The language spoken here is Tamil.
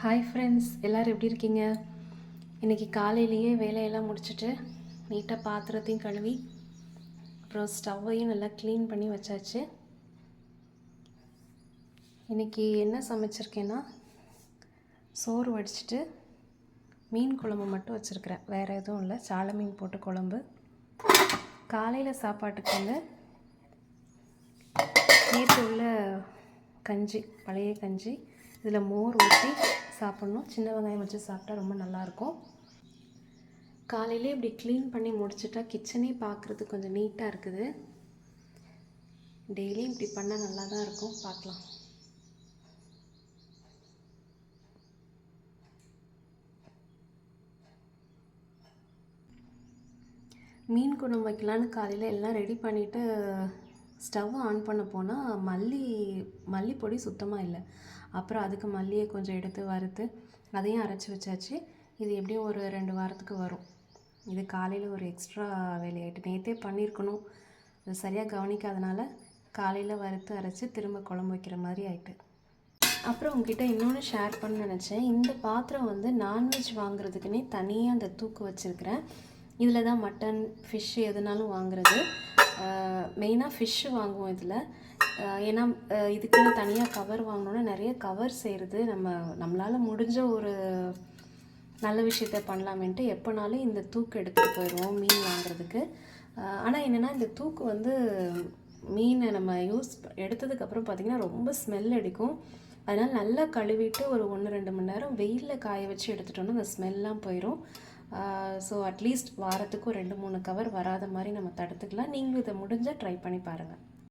ஹாய் ஃப்ரெண்ட்ஸ், எல்லோரும் எப்படி இருக்கீங்க? இன்றைக்கி காலையிலேயே வேலையெல்லாம் முடிச்சுட்டு நீட்டாக பாத்திரத்தையும் கழுவி அப்புறம் ஸ்டவ்வையும் நல்லா க்ளீன் பண்ணி வச்சாச்சு. இன்றைக்கி என்ன சமைச்சிருக்கேன்னா, சோறு வடிச்சிட்டு மீன் குழம்பு மட்டும் வச்சுருக்கிறேன். வேறு எதுவும் இல்லை. சாலை மீன் போட்டு குழம்பு. காலையில் சாப்பாட்டுக்கு வந்து நேற்று உள்ள கஞ்சி, பழைய கஞ்சி, இதில் மோர் ஊற்றி சாப்பிட்ணும். சின்ன வெங்காயம் வச்சு சாப்பிட்டா ரொம்ப நல்லாயிருக்கும். காலையிலே இப்படி க்ளீன் பண்ணி முடிச்சுட்டா கிச்சனே பார்க்குறதுக்கு கொஞ்சம் நீட்டாக இருக்குது. டெய்லியும் இப்படி பண்ணால் நல்லா தான் இருக்கும். பார்க்கலாம். மீன் குழம்பு வைக்கலான்னு காலையில் எல்லாம் ரெடி பண்ணிவிட்டு ஸ்டவ் ஆன் பண்ண போனால் மல்லிப்பொடி சுத்தமாக இல்லை. அப்புறம் அதுக்கு மல்லியை கொஞ்சம் எடுத்து வறுத்து அதையும் அரைச்சி வச்சாச்சு. இது எப்படியும் ஒரு 2 வாரத்துக்கு வரும். இது காலையில் ஒரு எக்ஸ்ட்ரா வேலையாயிட்டு. நேற்றே பண்ணியிருக்கணும், அது சரியாக கவனிக்காதனால காலையில் வறுத்து அரைச்சி திரும்ப குழம்பு வைக்கிற மாதிரி ஆயிட்டு. அப்புறம் உங்ககிட்ட இன்னொன்று ஷேர் பண்ண நினச்சேன். இந்த பாத்திரம் வந்து நான்வெஜ் வாங்குறதுக்குன்னே தனியாக அந்த தூக்கு வச்சுருக்கிறேன். இதில் தான் மட்டன், ஃபிஷ்ஷு எதுனாலும் வாங்குறது. மெயினாக ஃபிஷ்ஷு வாங்குவோம் இதில். ஏன்னா இதுக்குன்னு தனியாக கவர் வாங்கினோன்னா நிறைய கவர் சேருது. நம்மளால் முடிஞ்ச ஒரு நல்ல விஷயத்த பண்ணலாமேன்ட்டு எப்போனாலும் இந்த தூக்கு எடுத்துகிட்டு போயிடுவோம் மீன் வாங்குறதுக்கு. ஆனால் என்னென்னா, இந்த தூக்கு வந்து மீனை நம்ம எடுத்ததுக்கப்புறம் பார்த்திங்கன்னா ரொம்ப ஸ்மெல் அடிக்கும். அதனால் நல்லா கழுவிட்டு ஒரு 1-2 மணி நேரம் வெயிலில் காய வச்சு எடுத்துட்டோன்னா அந்த ஸ்மெல்லாம் போயிடும். ஸோ அட்லீஸ்ட் வாரத்துக்கு 2-3 கவர் வராத மாதிரி நம்ம தடுத்துக்கலாம். நீங்களும் இதை முடிஞ்சால் ட்ரை பண்ணி பாருங்கள்.